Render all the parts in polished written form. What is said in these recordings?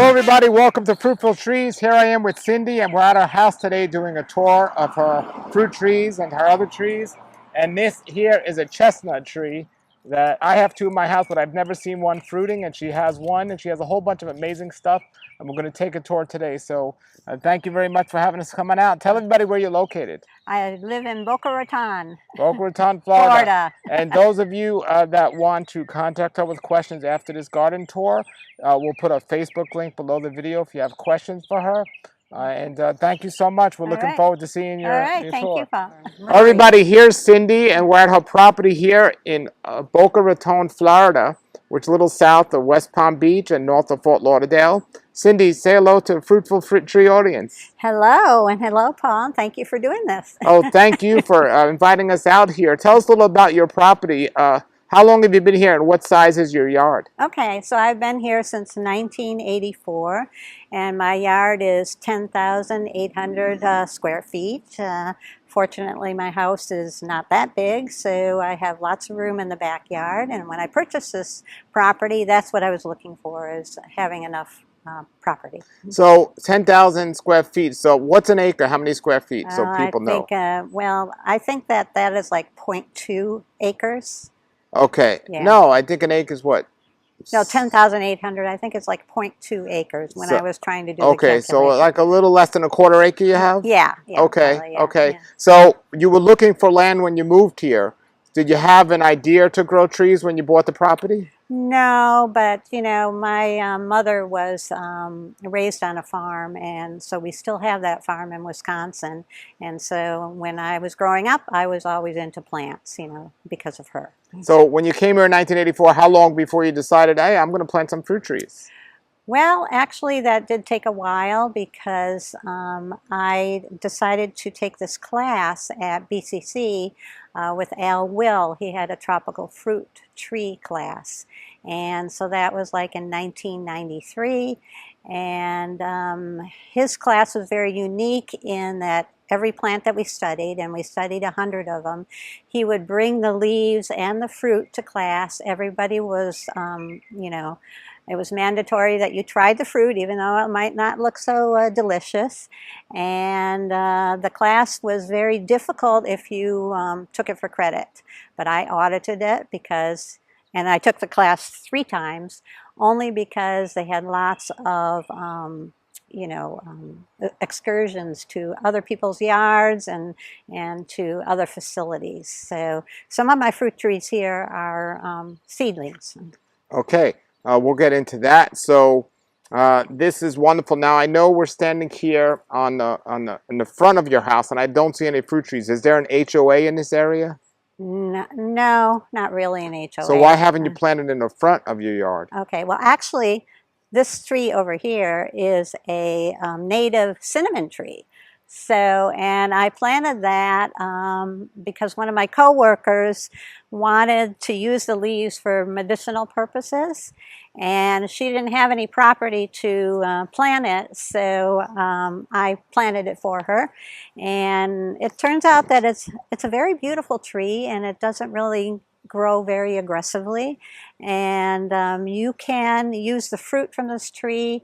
Hello everybody, welcome to Fruitful Trees. Here I am with Cindy and we're at our house today doing a tour of her fruit trees and her other trees. And this here is a chestnut tree that I have two in my house, but I've never seen one fruiting, and she has one, and she has a whole bunch of amazing stuff, and we're going to take a tour today. So thank you very much for having us come on out. Tell everybody where you're located. I live in Boca Raton, Boca Raton, Florida. And those of you that want to contact her with questions after this garden tour, we'll put a Facebook link below the video if you have questions for her. And thank you so much. We're looking forward to seeing your thank tour. you, Paul. Everybody, here's Cindy, and we're at her property here in Boca Raton, Florida, which is a little south of West Palm Beach and north of Fort Lauderdale. Cindy, say hello to the Fruitful Fruit Tree audience. Hello, and hello, Paul. Thank you for doing this. Oh, thank you for inviting us out here. Tell us a little about your property. How long have you been here, and what size is your yard? Okay, so I've been here since 1984, and my yard is 10,800 square feet. Fortunately, my house is not that big, so I have lots of room in the backyard. And when I purchased this property, that's what I was looking for, is having enough property. So 10,000 square feet. So what's an acre? How many square feet? So people know. Well, I think that is like 0.2 acres. Okay. Yeah. No, I think an acre is what? No, 10,800. I think it's like 0.2 acres when I was trying to do the Okay, so calculation. like a little less than a quarter acre you have? Yeah. Okay, probably, yeah, okay. yeah. So you were looking for land when you moved here. Did you have an idea to grow trees when you bought the property? No, but you know, my mother was raised on a farm, and so we still have that farm in Wisconsin. And so when I was growing up, I was always into plants, you know, because of her. So when you came here in 1984, how long before you decided, hey, I'm going to plant some fruit trees? Well, actually, that did take a while because I decided to take this class at BCC with Al Will. He had a tropical fruit tree class. And so that was like in 1993. And his class was very unique in that every plant that we studied, and we studied 100 of them, he would bring the leaves and the fruit to class. Everybody was, you know, it was mandatory that you tried the fruit, even though it might not look so delicious. And the class was very difficult if you took it for credit. But I audited it because, and I took the class 3 times, only because they had lots of you know, excursions to other people's yards and to other facilities. So some of my fruit trees here are seedlings. Okay, we'll get into that. So this is wonderful. Now I know we're standing here in the front of your house, and I don't see any fruit trees. Is there an HOA in this area? No, not really an HOA. So why haven't you planted in the front of your yard? Okay, well actually, this tree over here is a native cinnamon tree. So, and I planted that because one of my coworkers wanted to use the leaves for medicinal purposes, and she didn't have any property to plant it, so I planted it for her. And it turns out that it's a very beautiful tree, and it doesn't really grow very aggressively. And you can use the fruit from this tree,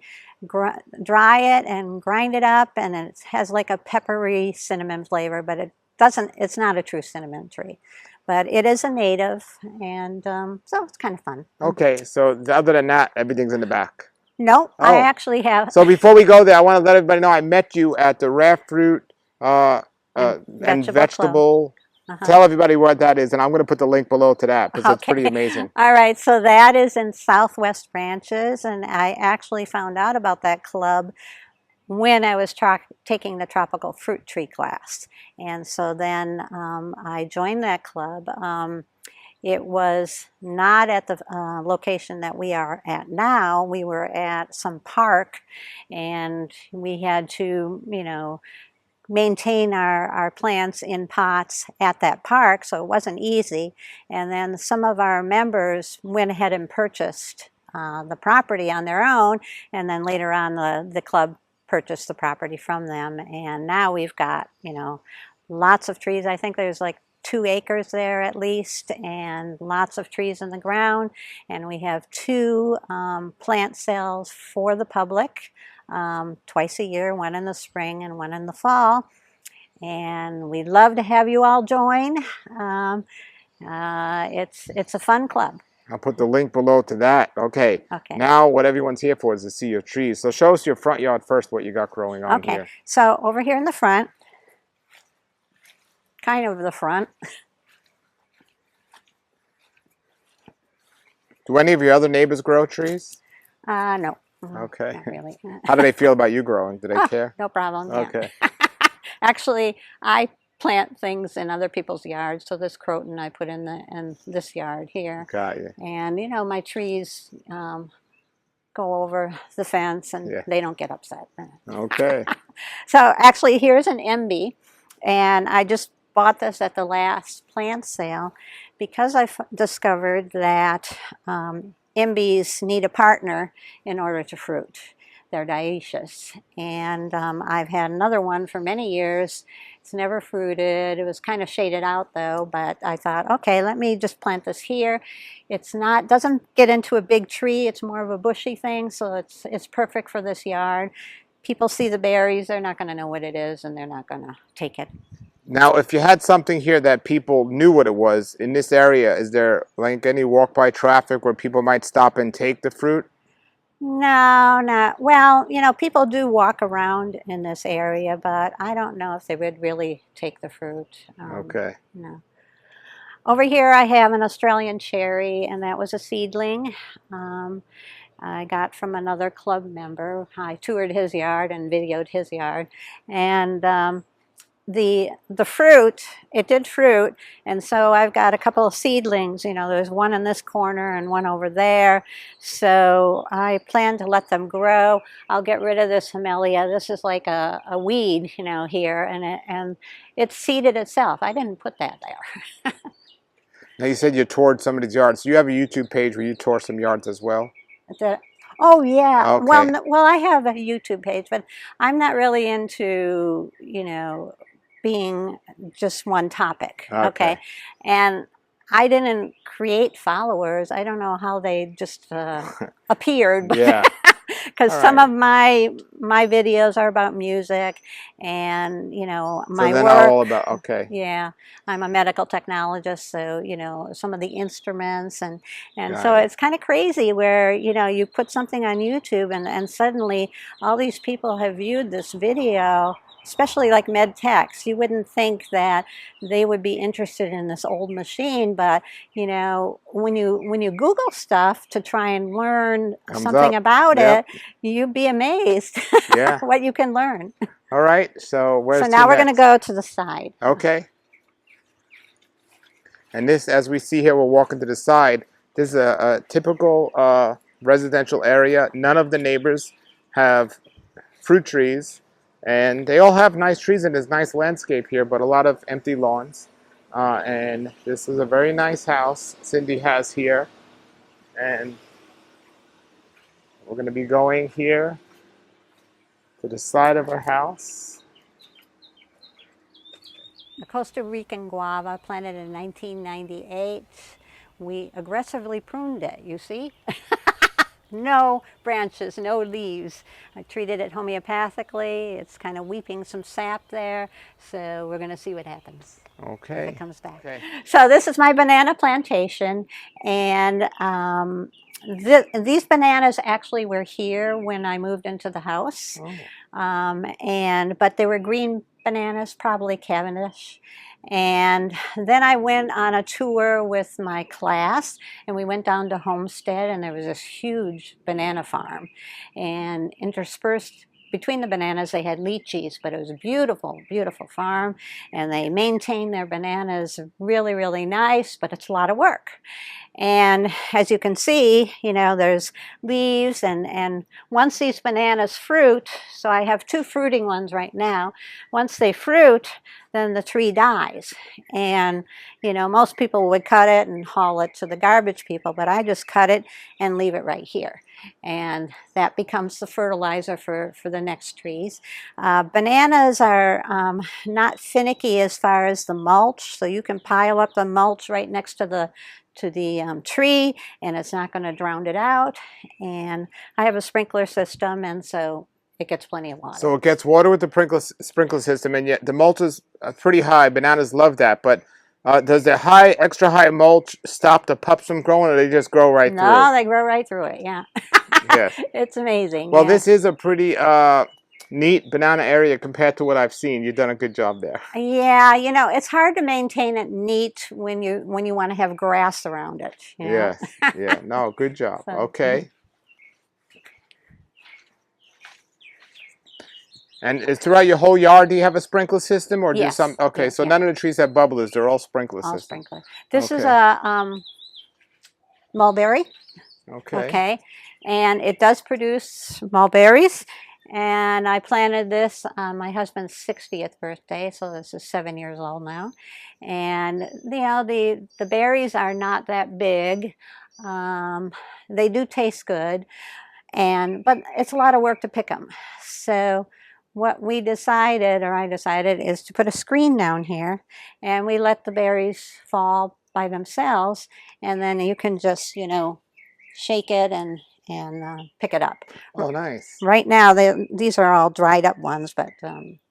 dry it and grind it up, and it has like a peppery cinnamon flavor, but it's not a true cinnamon tree. But it is a native, and so it's kind of fun. Okay, so other than that, everything's in the back. No, I actually have. So before we go there, I want to let everybody know I met you at the Rare Fruit and Vegetable. Tell everybody what that is, and I'm going to put the link below to that because it's pretty amazing. All right, so that is in Southwest Branches, and I actually found out about that club when I was taking the tropical fruit tree class. And so then I joined that club. It was not at the location that we are at now. We were at some park, and we had to, you know, maintain our plants in pots at that park, so it wasn't easy. And then some of our members went ahead and purchased the property on their own, and then later on the club purchased the property from them. And now we've got, you know, lots of trees. I think there's like 2 acres there at least, and lots of trees in the ground. And we have 2 plant sales for the public twice a year, one in the spring and one in the fall. And we'd love to have you all join. It's a fun club. I'll put the link below to that. Okay. Okay. Now what everyone's here for is to see your trees. So show us your front yard first, what you got growing on Okay. here. So over here in the front, kind of the front. Do any of your other neighbors grow trees? No. Okay. Not really. How do they feel about you growing? Do they care? No problem. Yeah. Okay. Actually, I plant things in other people's yards. So this croton I put in this yard here. Got you. And you know, my trees go over the fence, and they don't get upset. Okay. So actually, here's an MB, and I just bought this at the last plant sale because I discovered that MBs need a partner in order to fruit. They're dioecious, and I've had another one for many years. It's never fruited. It was kind of shaded out though, but I thought, okay, let me just plant this here. It's not, doesn't get into a big tree. It's more of a bushy thing, so it's perfect for this yard. People see the berries, they're not going to know what it is, and they're not going to take it. Now, if you had something here that people knew what it was in this area, is there like any walk-by traffic where people might stop and take the fruit? No, not, well, you know, people do walk around in this area, but I don't know if they would really take the fruit. Okay. No. Over here I have an Australian cherry, and that was a seedling. I got from another club member. I toured his yard and videoed his yard, and the fruit, it did fruit, and so I've got a couple of seedlings. You know, there's one in this corner and one over there, so I plan to let them grow. I'll get rid of this Hamelia. This is like a weed, you know, here, and it seeded itself. I didn't put that there. Now, you said you toured somebody's yards. So you have a YouTube page where you tour some yards as well? Oh yeah. Okay. Well, I have a YouTube page, but I'm not really into, you know, being just one topic. Okay. And I didn't create followers. I don't know how they just appeared. Yeah. Because some of my videos are about music, and you know, my so work. All about, okay. Yeah, I'm a medical technologist, so you know, some of the instruments, and so it's kind of crazy where, you know, you put something on YouTube, and suddenly all these people have viewed this video. Especially like med techs, you wouldn't think that they would be interested in this old machine, but you know, when you Google stuff to try and learn something about it, you'd be amazed what you can learn. All right, so where's so now we're going to go to the side. Okay. And this, as we see here, we're walking to the side. This is a typical residential area. None of the neighbors have fruit trees. And they all have nice trees in this nice landscape here, but a lot of empty lawns. And this is a very nice house Cindy has here. And we're going to be going here to the side of her house. The Costa Rican guava, planted in 1998. We aggressively pruned it, you see? No branches, no leaves. I treated it homeopathically. It's kind of weeping some sap there. So we're going to see what happens. Okay. If it comes back. Okay. So this is my banana plantation. And these bananas actually were here when I moved into the house. Oh. But they were green bananas, probably Cavendish. And then I went on a tour with my class, and we went down to Homestead, and there was this huge banana farm. And interspersed between the bananas, they had lychees, but it was a beautiful, beautiful farm. And they maintain their bananas really, really nice, but it's a lot of work. And as you can see, you know, there's leaves, and once these bananas fruit, so I have 2 fruiting ones right now, once they fruit, then the tree dies. And, you know, most people would cut it and haul it to the garbage people, but I just cut it and leave it right here. and that becomes the fertilizer for the next trees. Bananas are not finicky as far as the mulch, so you can pile up the mulch right next to the tree, and it's not going to drown it out. And I have a sprinkler system, and so it gets plenty of water. So it gets water with the sprinkler system, and yet the mulch is pretty high. Bananas love that, but does the extra high mulch stop the pups from growing, or they just grow right through? No, they grow right through it, yeah. Yes. It's amazing. Well, yeah. this is a pretty neat banana area compared to what I've seen. You've done a good job there. Yeah, you know, it's hard to maintain it neat when you want to have grass around it. You know? Yes. Yeah. No, good job. So, okay. And is throughout your whole yard, do you have a sprinkler system, or do yes, some? Okay, yeah, so yeah. none of the trees have bubblers; they're all sprinkler All systems. sprinkler. This is Okay. a mulberry. Okay. Okay, and it does produce mulberries. And I planted this on my husband's 60th birthday, so this is 7 years old now. And you know, the berries are not that big. They do taste good, but it's a lot of work to pick them. So what we decided, or I decided, is to put a screen down here, and we let the berries fall by themselves, and then you can just, you know, shake it and pick it up. Oh, nice. Right now, these are all dried up ones, but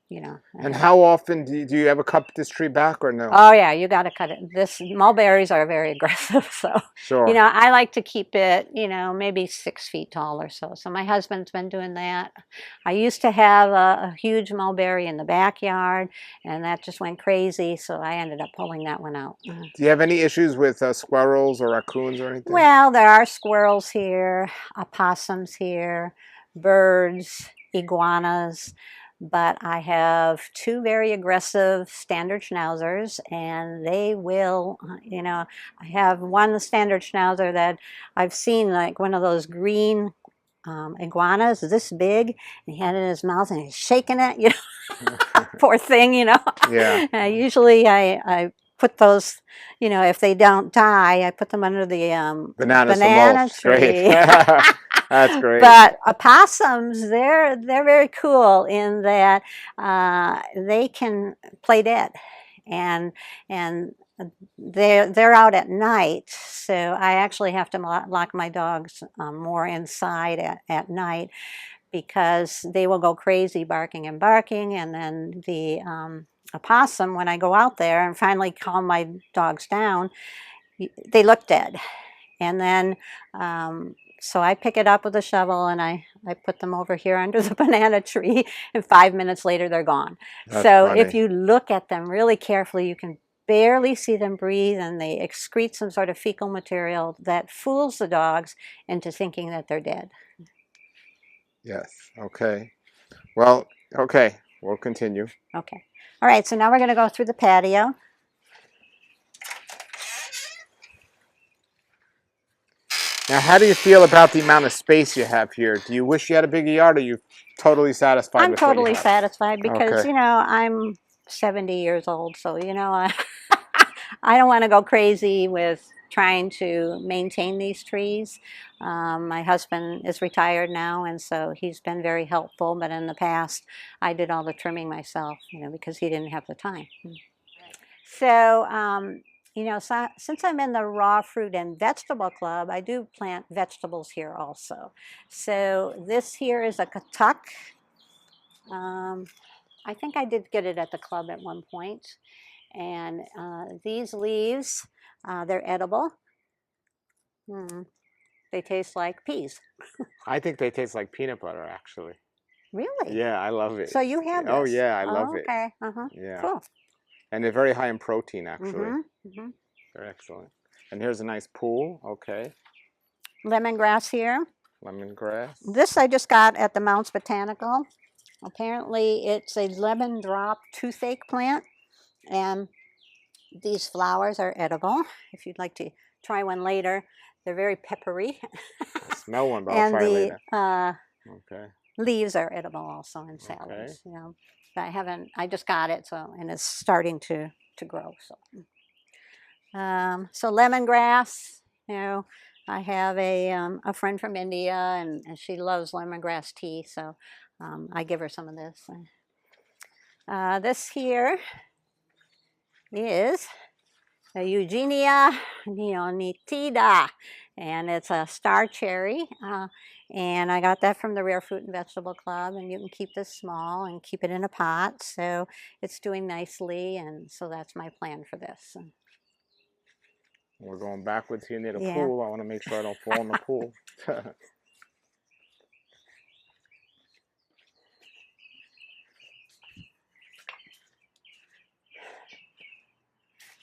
you know. And how often do you ever cut this tree back, or no? Oh yeah, you got to cut it. This mulberries are very aggressive, so Sure. you know, I like to keep it, you know, maybe 6 feet tall or so. So my husband's been doing that. I used to have a huge mulberry in the backyard, and that just went crazy, so I ended up pulling that one out. Do you have any issues with squirrels or raccoons or anything? Well, there are squirrels here, opossums here, birds, iguanas, but I have 2 very aggressive standard schnauzers, and they will, you know, I have one standard schnauzer that I've seen, like one of those green iguanas this big, and he had it in his mouth and he's shaking it, you know. Poor thing, you know. Yeah. Usually I put those, you know, if they don't die, I put them under the banana tree. Great. That's great. But opossums, they're very cool in that they can play dead, and they're out at night. So I actually have to lock my dogs more inside at night, because they will go crazy barking and barking, and then the opossum, when I go out there and finally calm my dogs down, they look dead. And then so I pick it up with a shovel, and I put them over here under the banana tree, and 5 minutes later they're gone. That's so funny. If you look at them really carefully, you can barely see them breathe, and they excrete some sort of fecal material that fools the dogs into thinking that they're dead. Yes. Okay. Well, okay. We'll continue. Okay. All right, so now we're going to go through the patio. Now, how do you feel about the amount of space you have here? Do you wish you had a bigger yard, or are you totally satisfied I'm with what you totally have? satisfied, because, Okay. you know, I'm 70 years old, so, you know, I don't want to go crazy with trying to maintain these trees. My husband is retired now, and so he's been very helpful, but in the past, I did all the trimming myself, you know, because he didn't have the time. So, you know, since I'm in the raw fruit and vegetable club, I do plant vegetables here also. So this here is a katuk. I think I did get it at the club at one point. And these leaves, they're edible. They taste like peas. I think they taste like peanut butter, actually. Really? Yeah, I love it. So you have this? Oh, yeah, I love it. Okay. Yeah. Cool. And they're very high in protein, actually. Mm-hmm. They're excellent. And here's a nice pool. Okay. Lemongrass here. Lemongrass. This I just got at the Mounts Botanical. Apparently it's a lemon drop toothache plant, and these flowers are edible. If you'd like to try one later, they're very peppery. I'll smell one, but I'll And try the later. Okay. leaves are edible also in salads. Okay. You know, but I just got it, so, and it's starting to grow. So, so lemongrass, you know, I have a friend from India, and she loves lemongrass tea, so I give her some of this. This here is a Eugenia neonitida, and it's a star cherry. And I got that from the Rare Fruit and Vegetable Club, and you can keep this small and keep it in a pot, so it's doing nicely, and so that's my plan for this. We're going backwards here near the Yeah. pool. I want to make sure I don't fall in the pool.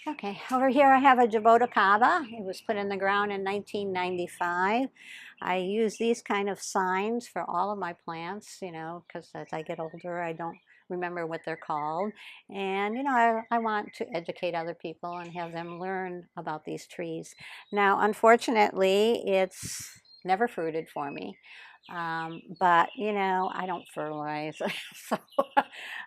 Okay, over here I have a Jabotacaba. It was put in the ground in 1995. I use these kind of signs for all of my plants, you know, because as I get older, I don't remember what they're called. And, you know, I want to educate other people and have them learn about these trees. Now, unfortunately, it's never fruited for me. But, you know, I don't fertilize, so,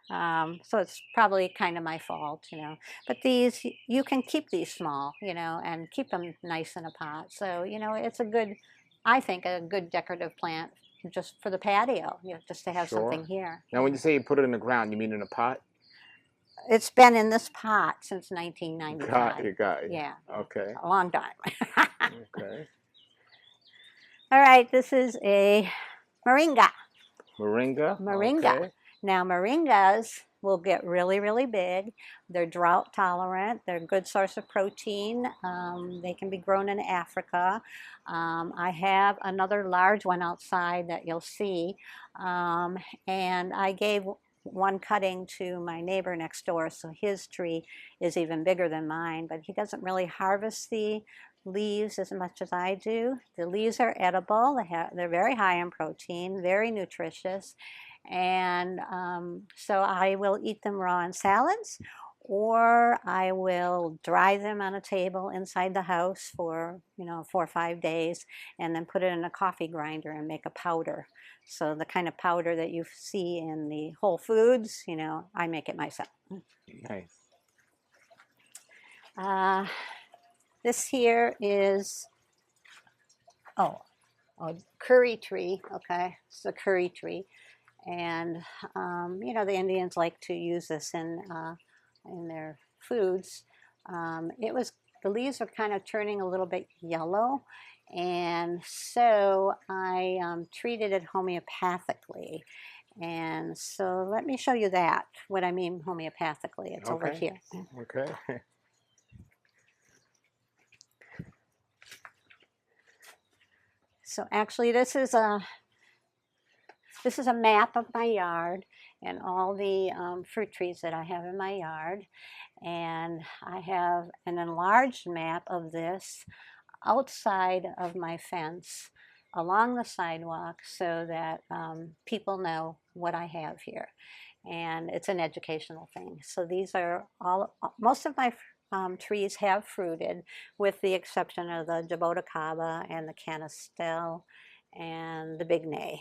so it's probably kind of my fault, you know. But these, you can keep these small, you know, and keep them nice in a pot. So, you know, it's a good, I think, a good decorative plant just for the patio, you know, just to have Sure. something here. Now, when you say you put it in the ground, you mean in a pot? It's been in this pot since 1995. Got it. Yeah. Okay. A long time. Okay. All right, this is a moringa. Moringa. Moringa. Okay. Now, moringas will get really, really big. They're drought tolerant. They're a good source of protein. They can be grown in Africa. I have another large one outside that you'll see. And I gave one cutting to my neighbor next door, so his tree is even bigger than mine, but he doesn't really harvest the leaves as much as I do. The leaves are edible. They're very high in protein, very nutritious. And so I will eat them raw in salads, or I will dry them on a table inside the house for, you know, 4 or 5 days, and then put it in a coffee grinder and make a powder. So the kind of powder that you see in the Whole Foods, you know, I make it myself. Nice. This here is, a curry tree, okay? It's a curry tree. And, you know, the Indians like to use this in their foods. The leaves are kind of turning a little bit yellow, and so I treated it homeopathically. And so let me show you that, what I mean homeopathically. It's over here. Okay. So actually this is a map of my yard and all the fruit trees that I have in my yard. And I have an enlarged map of this outside of my fence along the sidewalk so that people know what I have here. And it's an educational thing. So these are most of my trees have fruited, with the exception of the Jabotacaba and the Canistel and the Bignay.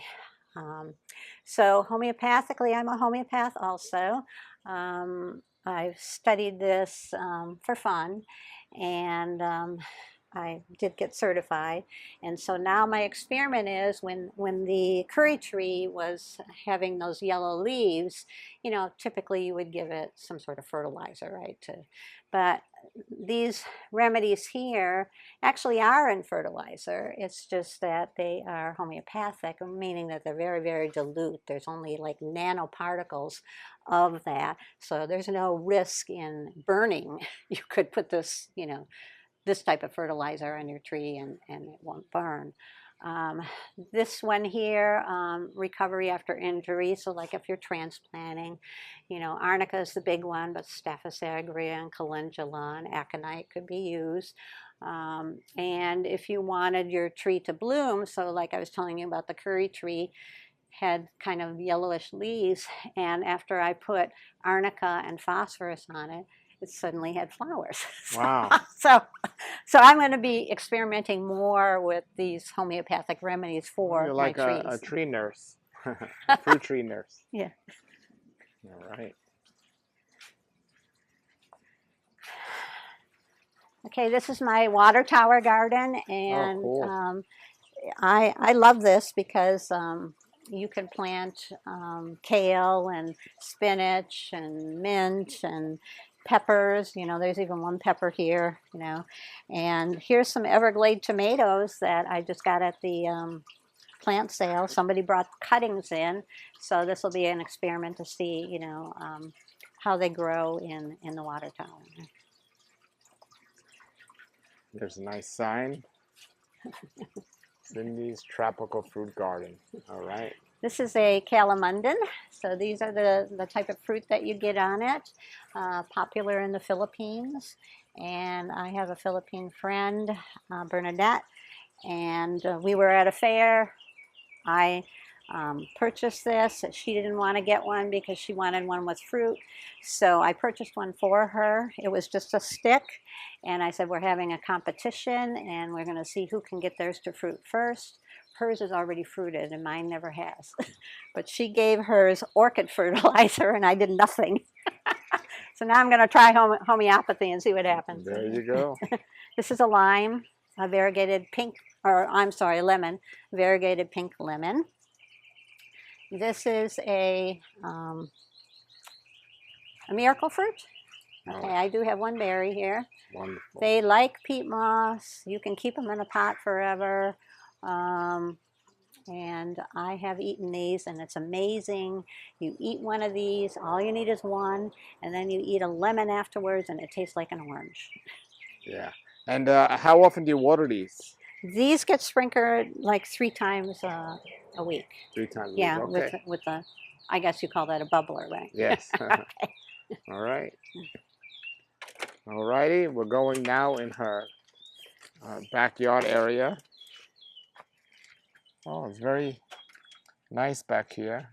So homeopathically, I'm a homeopath also. I've studied this for fun, and I did get certified. And so now my experiment is when the curry tree was having those yellow leaves, you know, typically you would give it some sort of fertilizer, right? But these remedies here actually are in fertilizer. It's just that they are homeopathic, meaning that they're very, very dilute. There's only like nanoparticles of that. So there's no risk in burning. You could put this, you know, this type of fertilizer on your tree and it won't burn. This one here, recovery after injury. So like if you're transplanting, you know, arnica is the big one, but Staphylos aureus and calendula and aconite could be used. And if you wanted your tree to bloom, so like I was telling you about the curry tree, had kind of yellowish leaves, and after I put arnica and phosphorus on it, it suddenly had flowers. Wow. So I'm going to be experimenting more with these homeopathic remedies for You're my like trees. a tree nurse, a fruit tree nurse. Yeah. All right. Okay, this is my water tower garden, Oh, and cool. I love this because you can plant kale and spinach and mint and peppers. You know, there's even one pepper here. You know, and here's some Everglade tomatoes that I just got at the plant sale. Somebody brought cuttings in, so this will be an experiment to see, you know, how they grow in the water tower. There's a nice sign. Cindy's Tropical Fruit Garden. All right. This is a calamundan. So these are the type of fruit that you get on it, popular in the Philippines. And I have a Philippine friend, Bernadette, and we were at a fair. I purchased this. She didn't want to get one because she wanted one with fruit. So I purchased one for her. It was just a stick. And I said, we're having a competition and we're going to see who can get theirs to fruit first. Hers is already fruited and mine never has. But she gave hers orchid fertilizer and I did nothing. So now I'm going to try homeopathy and see what happens. There you go. This is a lime, a variegated pink, or I'm sorry, lemon, variegated pink lemon. This is a miracle fruit. Okay, I do have one berry here. Wonderful. They like peat moss. You can keep them in a pot forever. And I have eaten these, and it's amazing. You eat one of these, all you need is one, and then you eat a lemon afterwards, and it tastes like an orange. Yeah. And how often do you water these? These get sprinkled like 3 times a week. 3 times a week. Yeah, Okay. with the, I guess you call that a bubbler, right? Yes. Okay. All right. All righty. We're going now in her backyard area. Oh, it's very nice back here,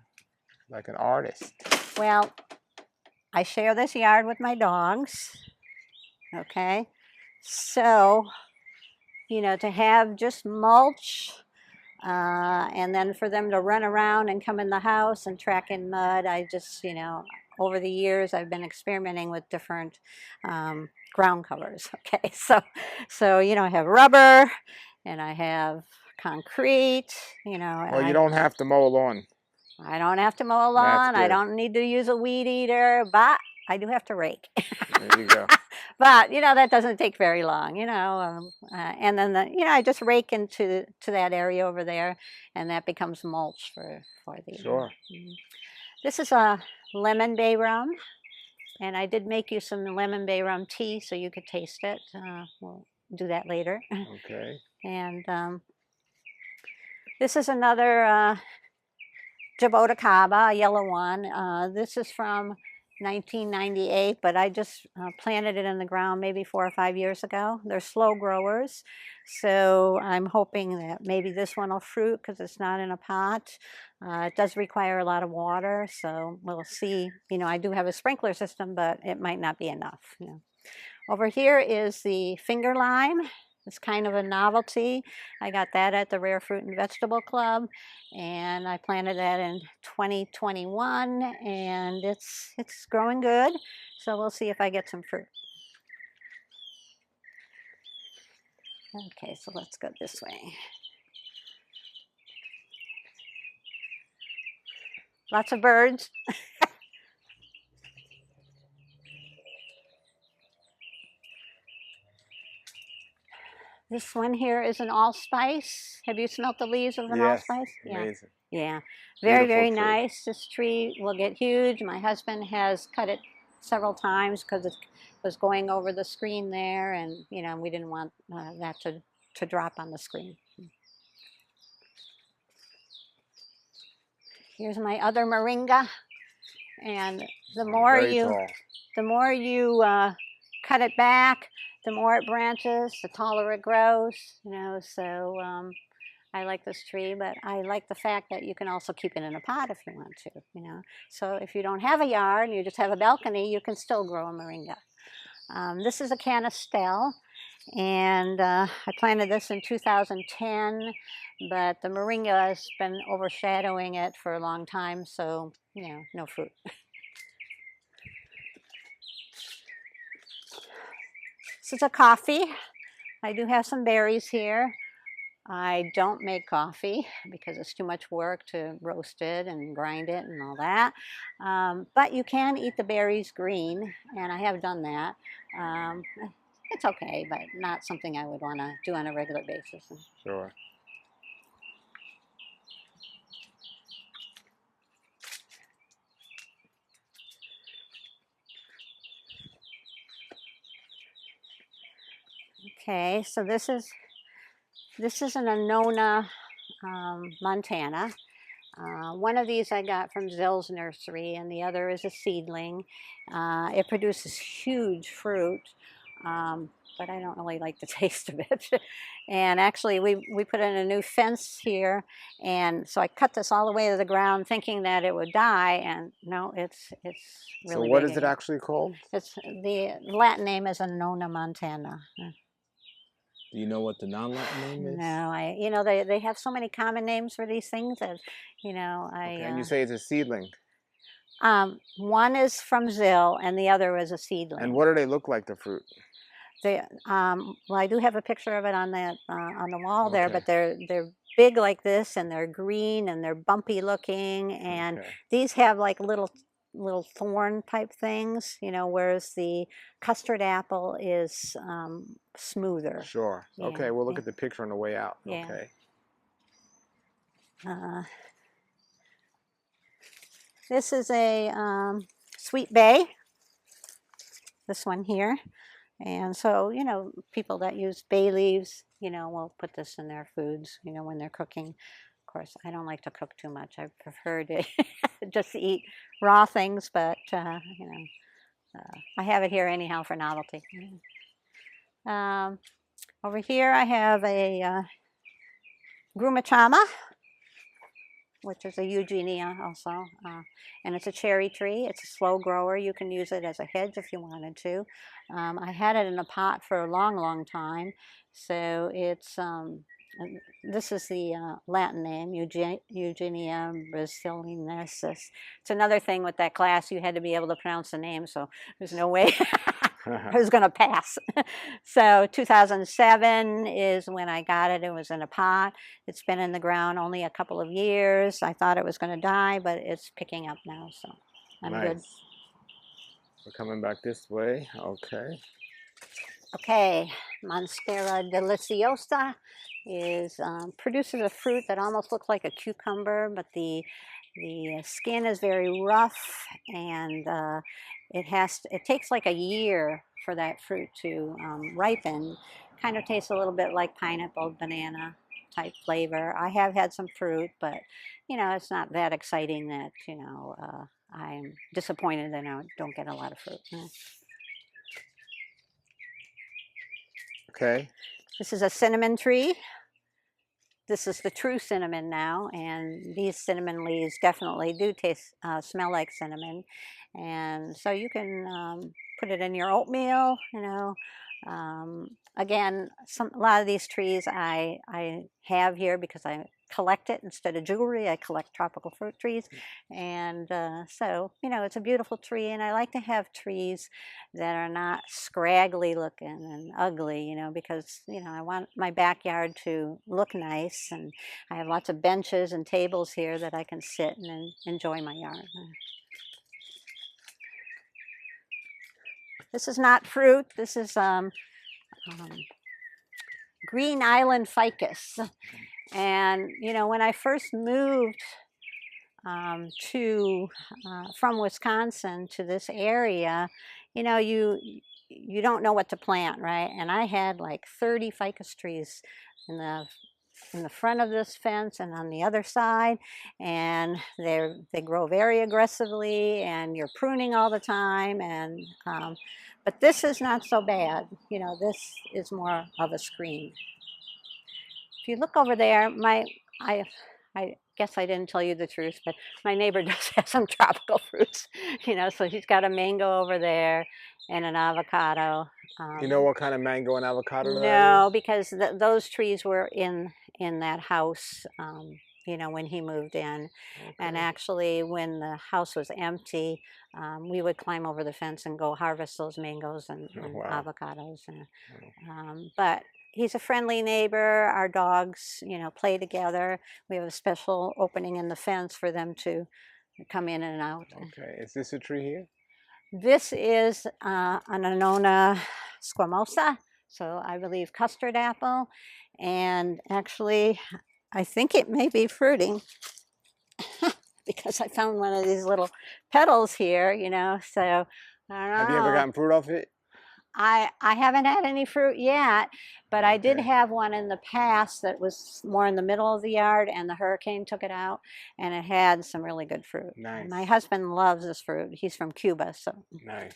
like an artist. Well, I share this yard with my dogs. Okay. So, you know, to have just mulch and then for them to run around and come in the house and track in mud, I just, you know, over the years I've been experimenting with different ground covers. Okay. So, you know, I have rubber and I have concrete, you know. Well, you don't have to mow a lawn. I don't have to mow a That's lawn. I good. don't need to use a weed eater, but I do have to rake. There you go. But, you know, that doesn't take very long, you know. And then, you know, I just rake into that area over there, and that becomes mulch for the. Sure. This is a lemon bay rum, and I did make you some lemon bay rum tea so you could taste it. We'll do that later. Okay. And this is another Jaboticaba, a yellow one. This is from 1998, but I just planted it in the ground maybe 4 or 5 years ago. They're slow growers, so I'm hoping that maybe this one will fruit because it's not in a pot. It does require a lot of water, so we'll see. You know, I do have a sprinkler system, but it might not be enough. You know. Over here is the finger lime. It's kind of a novelty. I got that at the Rare Fruit and Vegetable Club, and I planted that in 2021, and it's growing good. So we'll see if I get some fruit. Okay, so let's go this way. Lots of birds. This one here is an allspice. Have you smelt the leaves of an allspice? Amazing. Yeah. Very, very Beautiful tree. nice. This tree will get huge. My husband has cut it several times because it was going over the screen there, and you know, we didn't want that to drop on the screen. Here's my other moringa, and the more you cut it back, the more it branches, the taller it grows. You know, so I like this tree, but I like the fact that you can also keep it in a pot if you want to, you know. So if you don't have a yard and you just have a balcony, you can still grow a moringa. This is a canistel, and I planted this in 2010, but the moringa has been overshadowing it for a long time, so, you know, no fruit. This is a coffee. I do have some berries here. I don't make coffee because it's too much work to roast it and grind it and all that. But you can eat the berries green, and I have done that. Um, it's okay, but not something I would want to do on a regular basis. Sure. Okay, so this is an Annona, Montana. One of these I got from Zill's nursery, and the other is a seedling. It produces huge fruit, but I don't really like the taste of it. And actually, we put in a new fence here, and so I cut this all the way to the ground, thinking that it would die, and no, it's really So what big is it again. actually called? It's the Latin name is Annona Montana. Do you know what the non-Latin name is? No, they have so many common names for these things that, Okay, and you say it's a seedling. One is from Zill and the other is a seedling. And what do they look like, the fruit? Well, I do have a picture of it on that on the wall there, Okay. but they're big like this, and they're green, and they're bumpy looking, and Okay. these have like little thorn type things, whereas the custard apple is smoother. Sure. Yeah, Okay, we'll look yeah. at the picture on the way out. Yeah. Okay. This is a sweet bay, this one here. And so, people that use bay leaves, will put this in their foods, when they're cooking. Of course, I don't like to cook too much. I prefer to just eat raw things, but, I have it here anyhow for novelty. Over here I have a grumachama, which is a eugenia also, and it's a cherry tree. It's a slow grower. You can use it as a hedge if you wanted to. I had it in a pot for a long time, so it's this is the Latin name, Eugenia brasiliensis. It's another thing with that class, you had to be able to pronounce the name, so there's no way I was going to pass. So 2007 is when I got it. It was in a pot. It's been in the ground only a couple of years. I thought it was going to die, but it's picking up now, so I'm Nice. good. We're coming back this way. Okay. Okay, Monstera deliciosa produces a fruit that almost looks like a cucumber, but the skin is very rough, and it takes like a year for that fruit to ripen. Kind of tastes a little bit like pineapple, banana type flavor. I have had some fruit, but it's not that exciting that I'm disappointed that I don't get a lot of fruit. Okay. This is a cinnamon tree. This is the true cinnamon now, and these cinnamon leaves definitely do smell like cinnamon. And so you can put it in your oatmeal, Again, a lot of these trees I have here because I collect it instead of jewelry. I collect tropical fruit trees, and so it's a beautiful tree, and I like to have trees that are not scraggly looking and ugly, because I want my backyard to look nice, and I have lots of benches and tables here that I can sit and enjoy my yard. This is not fruit. This is Green Island ficus. And, when I first moved from Wisconsin to this area, you don't know what to plant, right? And I had like 30 ficus trees in the front of this fence and on the other side, and they grow very aggressively, and you're pruning all the time, and but this is not so bad. This is more of a screen. If you look over there, I guess I didn't tell you the truth, but my neighbor does have some tropical fruits, so he's got a mango over there and an avocado. You know what kind of mango and avocado that No, is? because those trees were in that house you know, when he moved in. And Okay. actually, when the house was empty, we would climb over the fence and go harvest those mangoes Oh, and wow. avocados. And, Wow. but he's a friendly neighbor. Our dogs, you know, play together. We have a special opening in the fence for them to come in and out. Okay. Is this a tree here? This is an Annona squamosa, so I believe custard apple. And actually, I think it may be fruiting because I found one of these little petals here, you know, so I don't Have you ever know. gotten fruit off it? I haven't had any fruit yet, but I did Okay. have one in the past that was more in the middle of the yard, and the hurricane took it out, and it had some really good fruit. And my Nice. husband loves this fruit. He's from Cuba, so. Nice.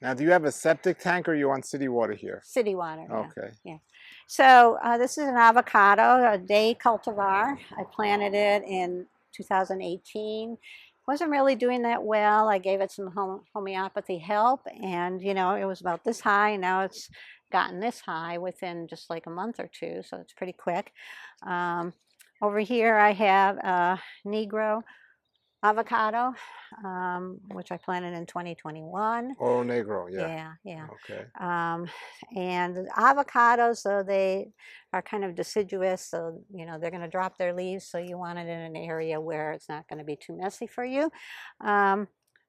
Now, do you have a septic tank or are you on city water here? City water, yeah. Okay. Yeah. So this is an avocado, a day cultivar. I planted it in 2018. Wasn't really doing that well. I gave it some homeopathy help, and you know, it was about this high. Now it's gotten this high within just like a month or two, so it's pretty quick. Over here I have a Negro avocado, which I planted in 2021. Oro Negro, yeah. Yeah, yeah. Okay. And avocados, so they are kind of deciduous, so you know they're going to drop their leaves. So you want it in an area where it's not going to be too messy for you.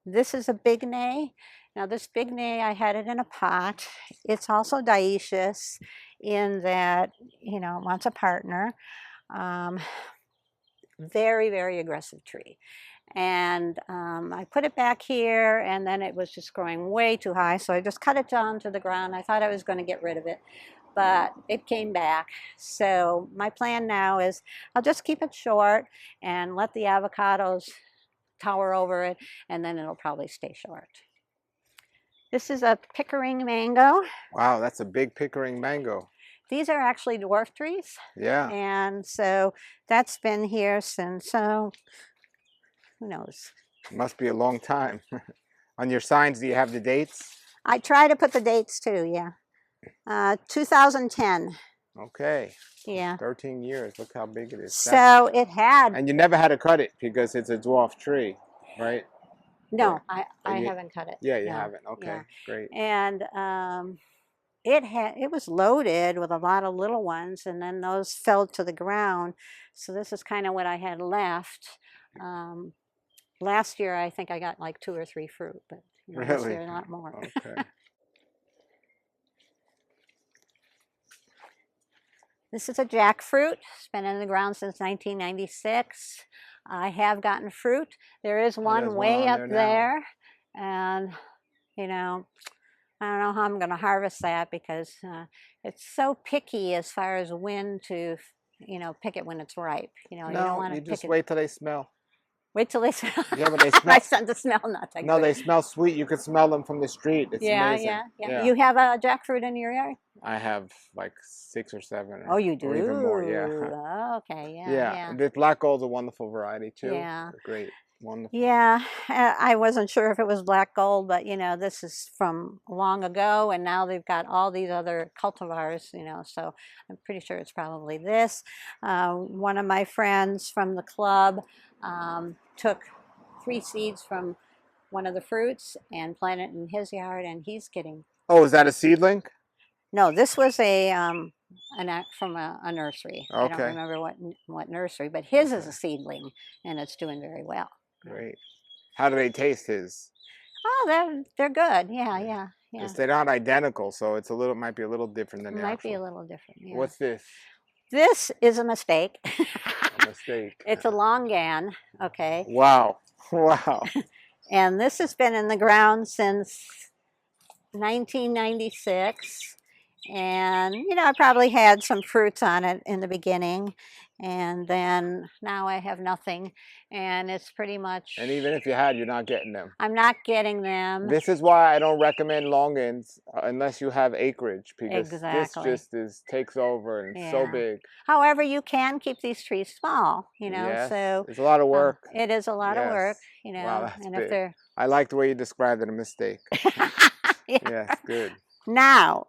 This is a bignay. Now this bignay, I had it in a pot. It's also dioecious in that you know it wants a partner. Very, very aggressive tree. And I put it back here, and then it was just growing way too high, so I just cut it down to the ground. I thought I was going to get rid of it, but it came back. So my plan now is I'll just keep it short and let the avocados tower over it, and then it'll probably stay short. This is a Pickering mango. Wow, that's a big Pickering mango. These are actually dwarf trees. Yeah. And so that's been here since, who knows? It must be a long time. On your signs, do you have the dates? I try to put the dates too, yeah. 2010. Okay. Yeah. 13 years. Look how big it is. So it had. And you never had to cut it because it's a dwarf tree, right? No, Or- I haven't cut it. Yeah, you No, haven't. Okay, yeah. great. And it was loaded with a lot of little ones, and then those fell to the ground. So this is kind of what I had left. Last year, I think I got like 2 or 3 fruit, but you know, this Really? year a lot more. Okay. This is a jackfruit. It's been in the ground since 1996. I have gotten fruit. There is one there's one way on up there now. there, and you know, I don't know how I'm going to harvest that because it's so picky as far as when to, you know, pick it when it's ripe. You know, you don't No, want to you pick just it. wait till they smell. Wait till they smell. Yeah, but they My smell. son, the smell not that No, good. they smell sweet. You can smell them from the street. It's Yeah, amazing. yeah. You have a jackfruit in your yard? I have like 6 or 7. Oh, you do? Or even more, yeah. Oh, okay, yeah, Yeah, yeah. the black gold's a wonderful variety too. Yeah. They're great, wonderful. Yeah, I wasn't sure if it was black gold, but you know, this is from long ago, and now they've got all these other cultivars, you know, so I'm pretty sure it's probably this. One of my friends from the club took 3 seeds from one of the fruits and planted it in his yard, and he's getting. Oh, is that a seedling? No, this was from a nursery. I don't Okay. remember what nursery, but his is a seedling, and it's doing very well. Great. How do they taste his? Oh, they're good. Yeah, yeah, yeah. Because they're not identical, so it's might be a little different than the Might be a actual. little different. Yeah. What's this? This is a mistake. A mistake. It's a longan, okay, Wow. Wow. and this has been in the ground since 1996. And you know, I probably had some fruits on it in the beginning, and then now I have nothing, and it's pretty much. And even if you had, you're not getting them. I'm not getting them. This is why I don't recommend longans unless you have acreage, because Exactly. this just takes over and it's so Yeah. big. However, you can keep these trees small, you know. Yes, So it's a lot of work. it is a lot of work, Yes. you know. Wow, that's and big. if they're I like the way you described it, a mistake. yeah. Yes, good. Now,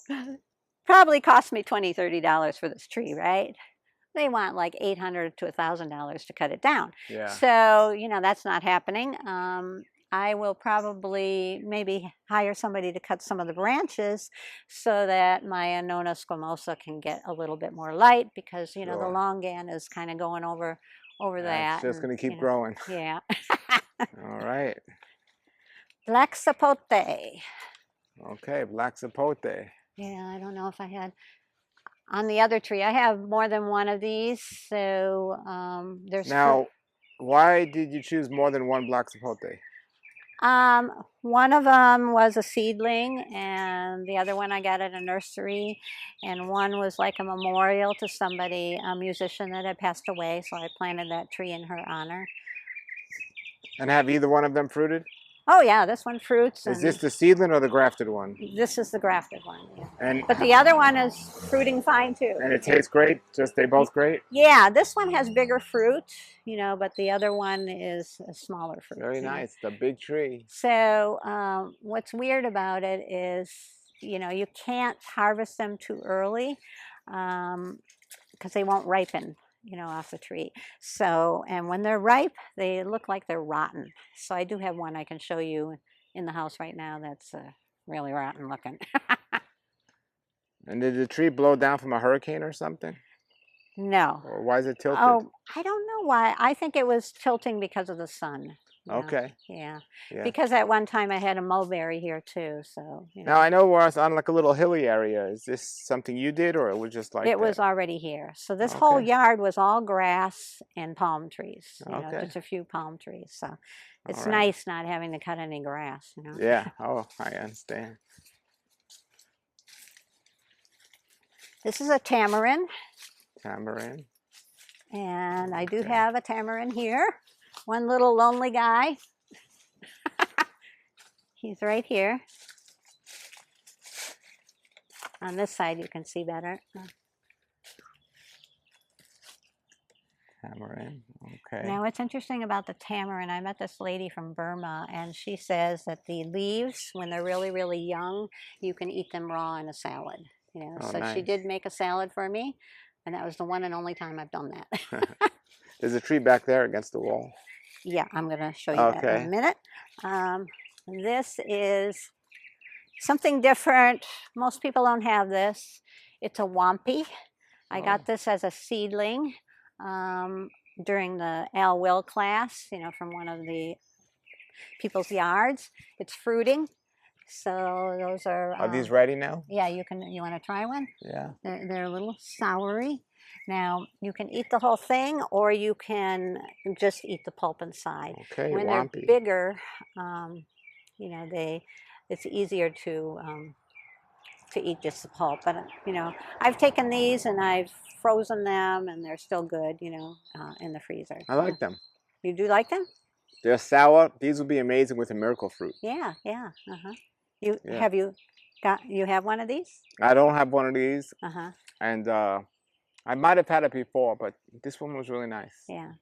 probably cost me $20, $30 for this tree, right? They want like $800 to $1,000 to cut it down. Yeah. So, you know, that's not happening. I will probably maybe hire somebody to cut some of the branches so that my Annona squamosa can get a little bit more light, because, you know, the Sure. longan is kind of going over that. It's just and, going to keep you know, growing. Yeah. All right. Black sapote. Okay, black sapote. Yeah, I don't know if I had on the other tree. I have more than one of these, so there's Now, why did you choose more than one black sapote? one of them was a seedling, and the other one I got at a nursery, and one was like a memorial to somebody, a musician that had passed away, so I planted that tree in her honor. And have either one of them fruited? Oh yeah, this one fruits. Is this the seedling or the grafted one? This is the grafted one, yeah. But the other one is fruiting fine too. And it tastes great? Just they both great? Yeah, this one has bigger fruit, you know, but the other one is a smaller fruit. Very nice, the big tree. So what's weird about it is, you know, you can't harvest them too early because they won't ripen, you know, off the tree. So, and when they're ripe, they look like they're rotten. So I do have one I can show you in the house right now that's really rotten looking. And did the tree blow down from a hurricane or something? No. Or why is it tilted? Oh, I don't know why. I think it was tilting because of the sun. Okay. Yeah. Yeah. Because at one time I had a mulberry here too, so. You know. Now I know we're on like a little hilly area. Is this something you did, or it was just like It was already here. So this whole yard was all grass and palm trees. You know, just a few palm trees. So it's nice not having to cut any grass. You know. Yeah. Oh, I understand. This is a tamarind. Tamarind. And I do have a tamarind here. One little lonely guy. He's right here. On this side you can see better. Tamarind, okay. Now what's interesting about the tamarind, I met this lady from Burma, and she says that the leaves, when they're really, really young, you can eat them raw in a salad. You know, so nice. She did make a salad for me, and that was the one and only time I've done that. There's a tree back there against the wall. Yeah, I'm going to show you that in a minute. This is something different. Most people don't have this. It's a wampy. I got this as a seedling during the Al Will class, you know, from one of the people's yards. It's fruiting. So those are these ready now? Yeah, you want to try one? Yeah. They're a little soury. Now, you can eat the whole thing, or you can just eat the pulp inside. Okay, when wampy. They're bigger, you know, it's easier to eat just the pulp. But, you know, I've taken these and I've frozen them, and they're still good, you know, in the freezer. I like them. You do like them? They're sour. These would be amazing with a miracle fruit. Yeah, yeah. Have you have one of these? I don't have one of these. And I might have had it before, but this one was really nice. Yeah.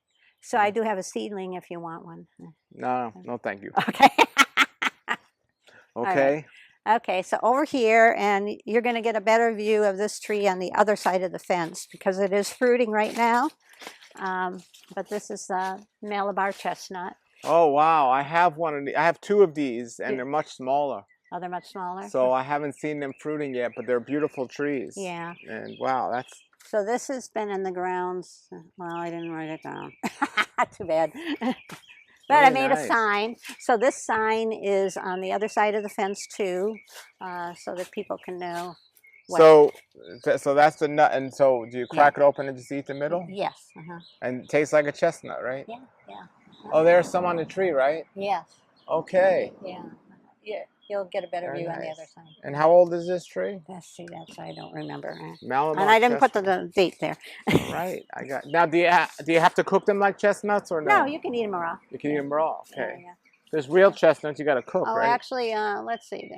So I do have a seedling if you want one. No, thank you. Okay. Okay. Right. Okay, so over here, and you're going to get a better view of this tree on the other side of the fence because it is fruiting right now. But this is a Malabar chestnut. Oh, wow. I have one of these. I have two of these, and they're much smaller. Oh, they're much smaller? So I haven't seen them fruiting yet, but they're beautiful trees. Yeah. And wow, that's... So this has been in the grounds. Well, I didn't write it down. Too bad. But I made a sign. So this sign is on the other side of the fence too, so that people can know. So that's the nut. And so do you crack it open and just eat the middle? Yes. And it tastes like a chestnut, right? Yeah, yeah. Oh, there's some on the tree, right? Yes. Okay. Yeah. Yeah. You'll get a better view on the other side. And how old is this tree? Let's see, that's I don't remember. Malabar and I didn't put the date there. Right, I got. Now, do you have to cook them like chestnuts or no? No, you can eat them raw. You can eat them raw. Okay. Yeah. There's real chestnuts you got to cook, right? Oh, actually, let's see.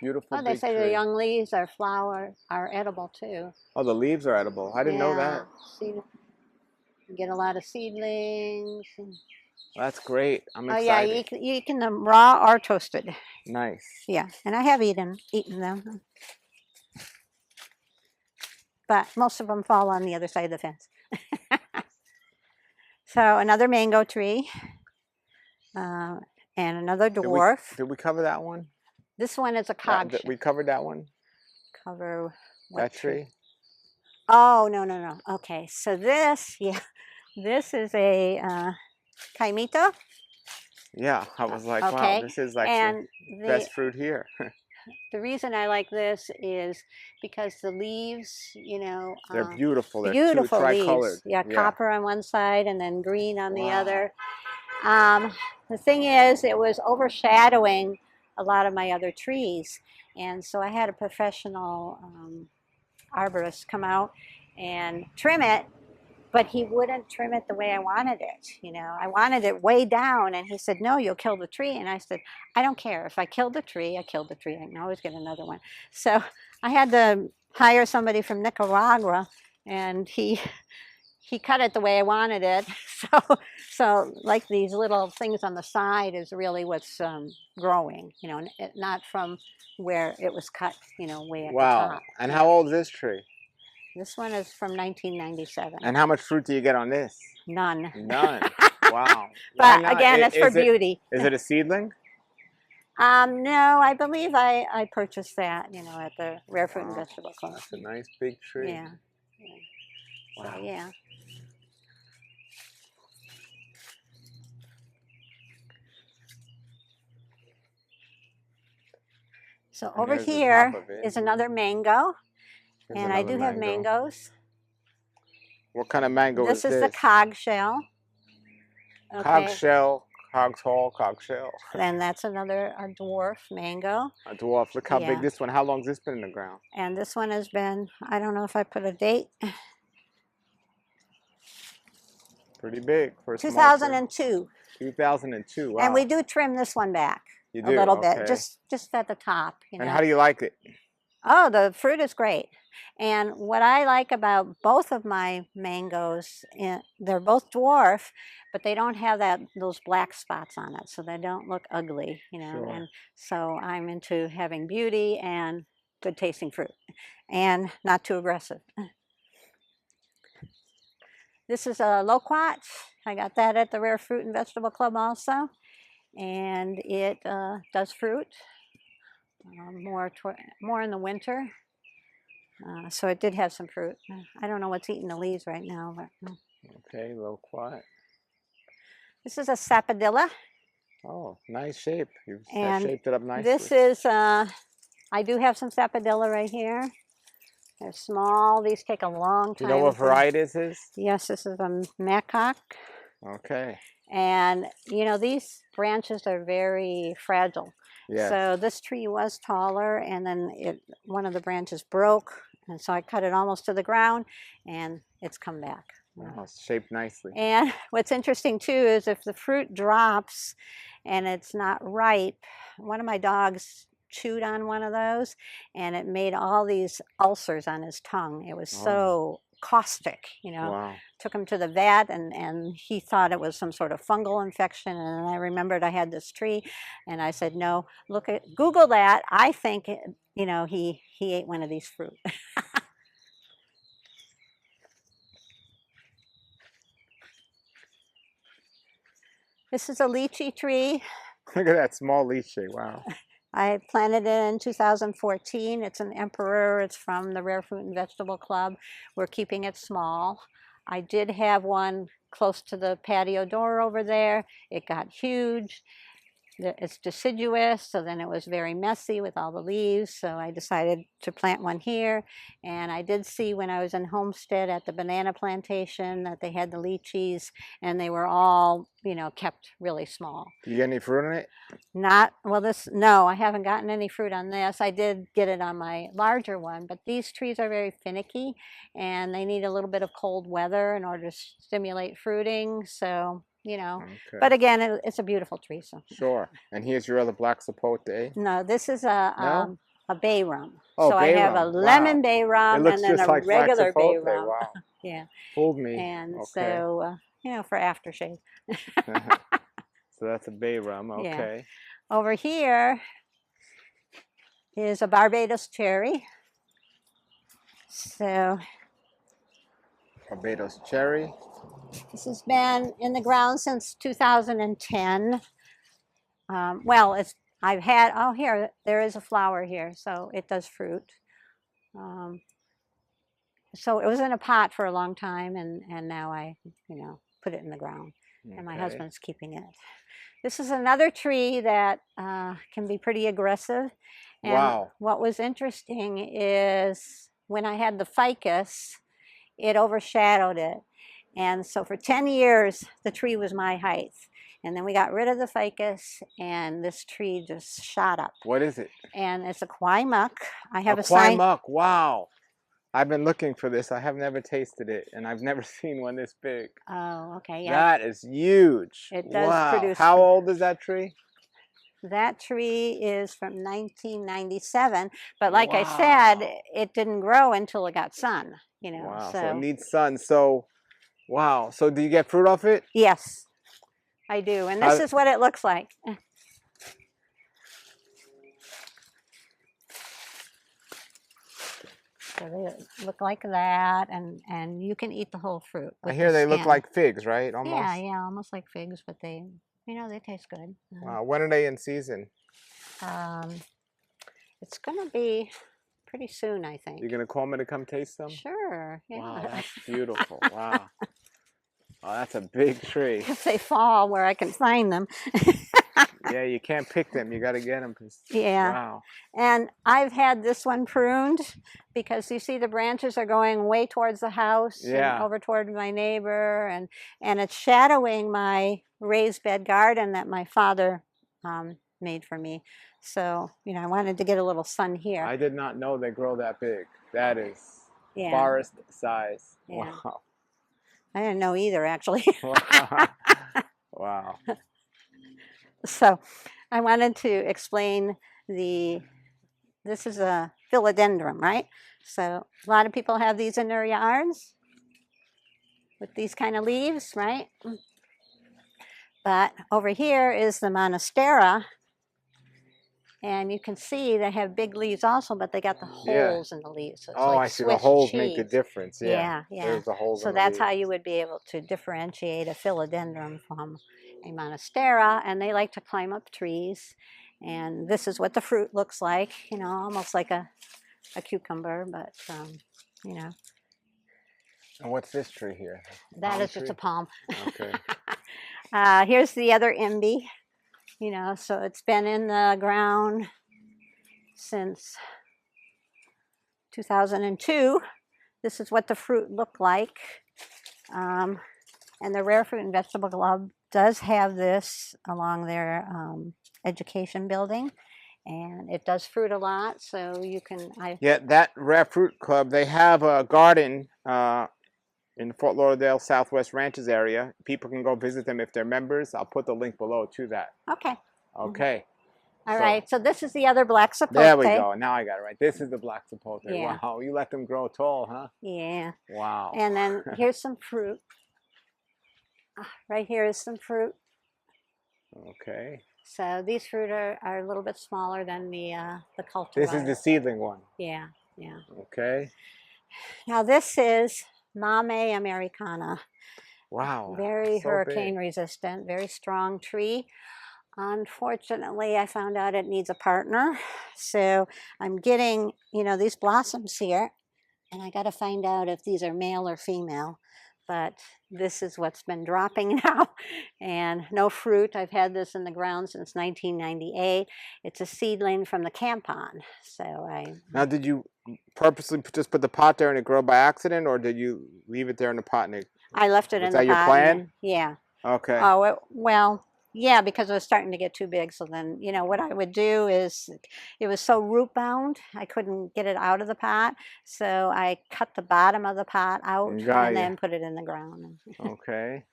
Beautiful. Oh, they say the young leaves are edible too. Oh, the leaves are edible. I didn't know that. See, you get a lot of seedlings. That's great. I'm Oh yeah, excited. you can raw or toasted. Nice. Yeah, and I have eaten them, but most of them fall on the other side of the fence. So another mango tree, and another dwarf. Did we cover that one? This one is a cog. We covered that one? Cover what That tree? Oh, no. Okay, so this, yeah, this is a caimito. Yeah, I was like, wow, Okay, this is like and the best fruit here. the reason I like this is because the leaves, you know, They're beautiful. They're beautiful tricolored. leaves. Yeah, copper on one side and then green on the Wow. other. The thing is, it was overshadowing a lot of my other trees, and so I had a professional arborist come out and trim it, but he wouldn't trim it the way I wanted it. You know, I wanted it way down, and he said, no, you'll kill the tree. And I said, I don't care. If I kill the tree, I killed the tree. I can always get another one. So I had to hire somebody from Nicaragua, and he cut it the way I wanted it. So like these little things on the side is really what's growing, you know, not from where it was cut, you know, way at the top. And how old is this tree? This one is from 1997. And how much fruit do you get on this? None. None. Wow. But again, it's for beauty. Is it a seedling? No, I believe I purchased that, you know, at the Rare Fruit and Vegetable Club. That's a nice big tree. Yeah. Wow. So, yeah. So over here is another mango. And I do have mangoes. What kind of mango is this? This is the cog shell. Okay. Cog shell, cog tall, cog shell. And that's another dwarf mango. A dwarf. Look how big this one. How long has this been in the ground? And this one has been, I don't know if I put a date. Pretty big for a 2002. 2002. Wow. And we do trim this one back a little bit, just at the top. You know? And how do you like it? Oh, the fruit is great. And what I like about both of my mangoes, they're both dwarf, but they don't have those black spots on it, so they don't look ugly, you know. Sure. And so I'm into having beauty and good tasting fruit, and not too aggressive. This is a loquat. I got that at the Rare Fruit and Vegetable Club also, and it does fruit more in the winter. So it did have some fruit. I don't know what's eating the leaves right now. But, okay, loquat. This is a sapodilla. Oh, nice shape. You've shaped it up nicely. This is, I do have some sapodilla right here. They're small. These take a long time. Do you know what variety this is? Yes, this is a macaque. Okay. And, you know, these branches are very fragile. Yes. So this tree was taller, and then one of the branches broke, and so I cut it almost to the ground, and it's come back. Wow, it's shaped nicely. And what's interesting too is if the fruit drops and it's not ripe, one of my dogs chewed on one of those, and it made all these ulcers on his tongue. It was so caustic, you know. Wow. Took him to the vet, and he thought it was some sort of fungal infection. And I remembered I had this tree, and I said, no, Google that. I think, you know, he ate one of these fruit. This is a lychee tree. Look at that small lychee, wow. I planted it in 2014. It's an emperor. It's from the Rare Fruit and Vegetable Club. We're keeping it small. I did have one close to the patio door over there. It got huge. It's deciduous, so then it was very messy with all the leaves, so I decided to plant one here. And I did see when I was in Homestead at the banana plantation that they had the lychees, and they were all, you know, kept really small. Did you get any fruit on it? No, I haven't gotten any fruit on this. I did get it on my larger one, but these trees are very finicky, and they need a little bit of cold weather in order to stimulate fruiting, so... You know, but again, it's a beautiful tree. So sure. And here's your other black sapote. No, this is a bay rum. Oh, so I have a lemon bay rum and then a regular bay rum. Wow. Yeah. Fooled me. And so you know, for aftershave. So that's a bay rum, Yeah. okay. Over here is a Barbados cherry. So Barbados cherry. this has been in the ground since 2010. Well, I've had, oh, here, there is a flower here, so it does fruit. So it was in a pot for a long time, and now I, you know, put it in the ground, and my husband's keeping it. This is another tree that can be pretty aggressive. And Wow. what was interesting is when I had the ficus, it overshadowed it. And so for 10 years, the tree was my height. And then we got rid of the ficus, and this tree just shot up. What is it? And it's a kwai muck. I have a kwai sign. muck, wow. I've been looking for this. I have never tasted it, and I've never seen one this big. Oh, okay. Yeah. That is huge. It does wow. produce. How old is that tree? That tree is from 1997, but like I said, it didn't grow until it got sun, you know. Wow, so it needs sun. So, wow. So do you get fruit off it? Yes, I do. And this is what it looks like. So they look like that, and you can eat the whole fruit. I hear they look like figs, right? Almost. Yeah, almost like figs, but they, you know, they taste good. Wow. When are they in season? It's gonna be pretty soon, I think. You're gonna call me to come taste them? Sure. Yeah. Wow, that's beautiful. Wow. Oh, that's a big tree. If they fall where I can find them. Yeah, you can't pick them. You got to get them. Yeah. Wow. And I've had this one pruned because you see the branches are going way towards the house and over toward my neighbor, and it's shadowing my raised bed garden that my father made for me. So, you know, I wanted to get a little sun here. I did not know they grow that big. That is forest size. Yeah. Wow. I didn't know either, actually. Wow. So I wanted to explain this is a philodendron, right? So a lot of people have these in their yards with these kind of leaves, right? But over here is the monstera. And you can see they have big leaves also, but they got the holes in the leaves. So it's like I see. Swiss The holes cheese. make the difference. Yeah. There's the holes. So that's how you would be able to differentiate a philodendron from a monstera. And they like to climb up trees. And this is what the fruit looks like, you know, almost like a cucumber, but, you know. And what's this tree here? That is just a palm. Okay. Here's the other imbi. You know, so it's been in the ground since 2002. This is what the fruit looked like. And the Rare Fruit and Vegetable Club does have this along their education building. And it does fruit a lot, so you can... Yeah, that Rare Fruit Club, they have a garden in the Fort Lauderdale Southwest Ranches area. People can go visit them if they're members. I'll put the link below to that. Okay. Okay. All right, so this is the other black sapote. There we go. Now I got it right. This is the black sapote. Yeah. Wow, you let them grow tall, huh? Yeah. Wow. And then here's some fruit. Right here is some fruit. Okay. So these fruit are a little bit smaller than the cultivar. This is the seedling one. Yeah. Okay. Now this is Mame Americana. Wow. Very hurricane resistant, very strong tree. Unfortunately, I found out it needs a partner. So I'm getting, you know, these blossoms here, and I got to find out if these are male or female. But this is what's been dropping now, and no fruit. I've had this in the ground since 1998. It's a seedling from the Campon. So Now, did you purposely just put the pot there and it grew by accident, or did you leave it there in the pot and I left it in the pot. Was that your plan? Yeah. Okay. Oh, well, yeah, because it was starting to get too big. So then, you know, what I would do is, it was so root bound, I couldn't get it out of the pot. So I cut the bottom of the pot out and then put it in the ground. Okay.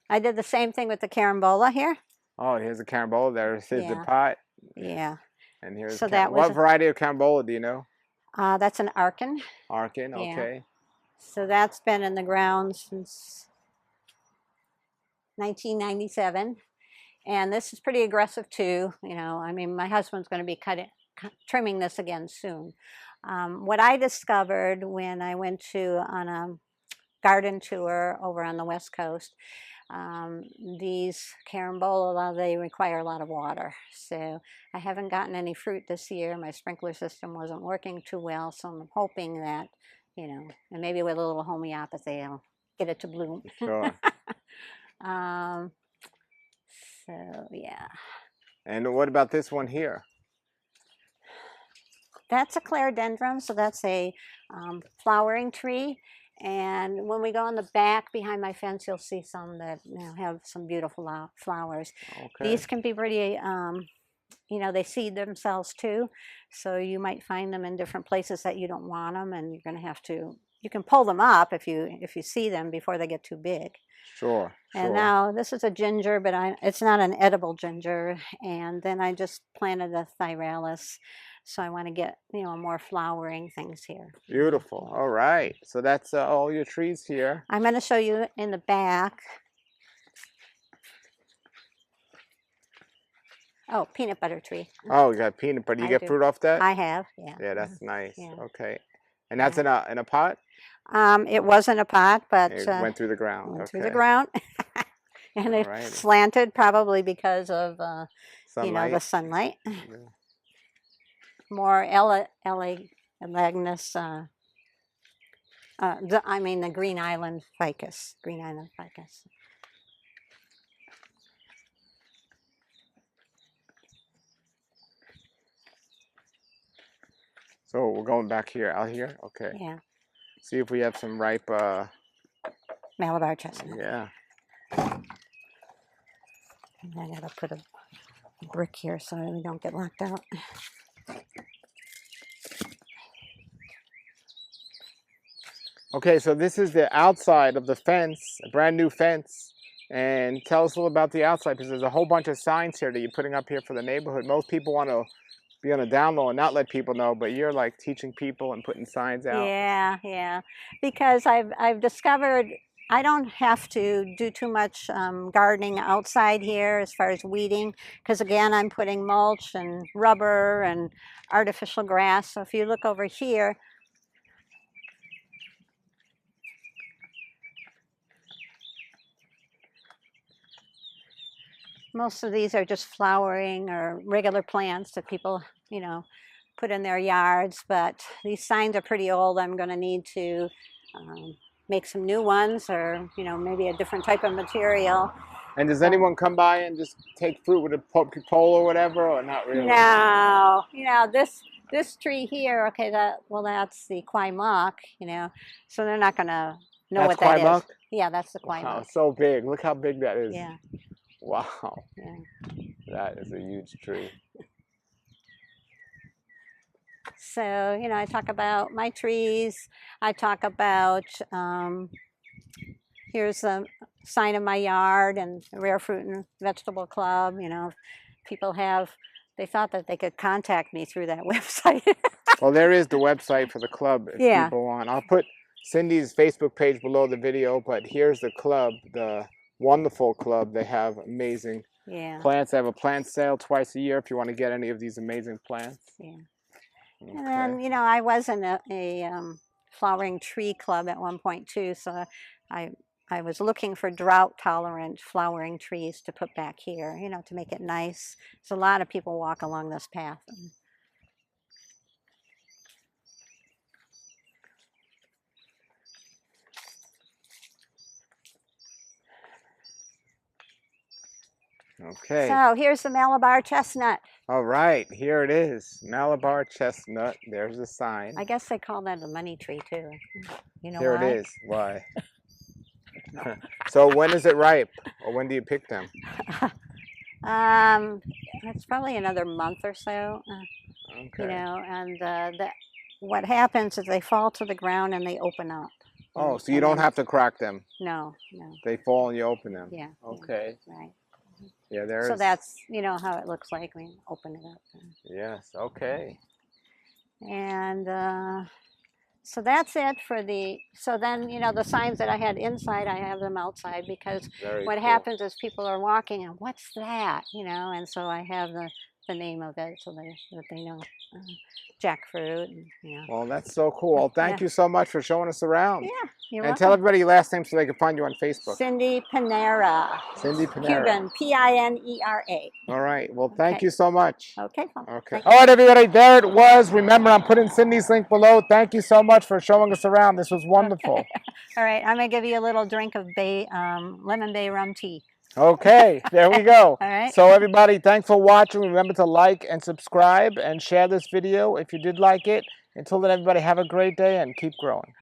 I did the same thing with the carambola here. Oh, here's a carambola. There's the pot. Yeah. And here's so that was what variety of carambola do you know? That's an Arkin. Arkin, okay. Yeah. So that's been in the ground since 1997. And this is pretty aggressive too. You know, I mean, my husband's going to be trimming this again soon. What I discovered when I went on a garden tour over on the West Coast, these carambola, they require a lot of water. So I haven't gotten any fruit this year. My sprinkler system wasn't working too well, so I'm hoping that, you know, and maybe with a little homeopathy, I'll get it to bloom. Sure. So yeah. And what about this one here? That's a clerodendron, so that's a flowering tree. And when we go in the back behind my fence, you'll see some that, you know, have some beautiful flowers. Okay. These can be pretty, you know, they seed themselves too. So you might find them in different places that you don't want them, and you're going to have to, you can pull them up if you see them before they get too big. Sure. And now this is a ginger, but it's not an edible ginger. And then I just planted a thyralis. So I want to get, you know, more flowering things here. Beautiful. All right. So that's all your trees here. I'm going to show you in the back. Oh, peanut butter tree. Oh, you got peanut butter. You get fruit off that? I have, yeah. Yeah, that's nice. Yeah. Okay. And that's in a pot? It was in a pot, but it went through the ground. Went through the ground. And it slanted probably because of you know, the sunlight. Yeah. More elagnus, I mean the Green Island ficus. Green Island ficus. So we're going back here, out here? Okay. Yeah. See if we have some ripe Malabar chestnut. Yeah. And I gotta put a brick here so we don't get locked out. Okay, so this is the outside of the fence, a brand new fence. And tell us a little about the outside, because there's a whole bunch of signs here that you're putting up here for the neighborhood. Most people want to be on a down low and not let people know, but you're like teaching people and putting signs out. Yeah, yeah. Because I've discovered I don't have to do too much gardening outside here as far as weeding, because again, I'm putting mulch and rubber and artificial grass. So if you look over here, most of these are just flowering or regular plants that people, you know, put in their yards. But these signs are pretty old. I'm going to need to make some new ones, or, you know, maybe a different type of material. And does anyone come by and just take fruit with a pole or whatever, or not really? No. You know, this tree here, okay, that's the Quaimuck, you know, so they're not going to know what that is. Yeah, that's the Quaimuck. Wow, so big. Look how big that is. Yeah. Wow. Yeah. That is a huge tree. So, you know, I talk about my trees. I talk about, here's a sign of my yard and the Rare Fruit and Vegetable Club. You know, people they thought that they could contact me through that website. Well, there is the website for the club if people want. I'll put Cindy's Facebook page below the video, but here's the club, the wonderful club. They have amazing plants. They have a plant sale twice a year if you want to get any of these amazing plants. Yeah. Okay. And then, you know, I was in a flowering tree club at one point too, so I was looking for drought-tolerant flowering trees to put back here, you know, to make it nice. So a lot of people walk along this path. Okay. So here's the Malabar chestnut. All right, here it is, Malabar chestnut. There's the sign. I guess they call that a money tree too. You know here why? It is. Why? So when is it ripe, or when do you pick them? It's probably another month or so. Okay. You know, and what happens is they fall to the ground and they open up. Oh, so you don't have to crack them? No, no. They fall and you open them? Yeah. Okay. Yeah, right. Yeah, there's... So that's, you know, how it looks like when you open it up. Yes, okay. And So that's it for the, so then, you know, the signs that I had inside, I have them outside, because Very what cool. happens is people are walking and what's that, you know, and so I have the name of it so that they know. Jackfruit, and, yeah. Well, that's so cool. Well, Yeah. thank you so much for showing us around. Yeah, you're And tell welcome. everybody your last name so they can find you on Facebook. Cindy Pinera. Cindy Pinera. Cuban, Pinera. All right. Well, thank Okay. you so much. Okay, Paul. Okay. All right, everybody. There it was. Remember, I'm putting Cindy's link below. Thank you so much for showing us around. This was wonderful. Okay. All right, I'm going to give you a little drink of lemon bay rum tea. Okay, there we go. All right. So everybody, thanks for watching. Remember to like and subscribe and share this video if you did like it. Until then, everybody, have a great day and keep growing.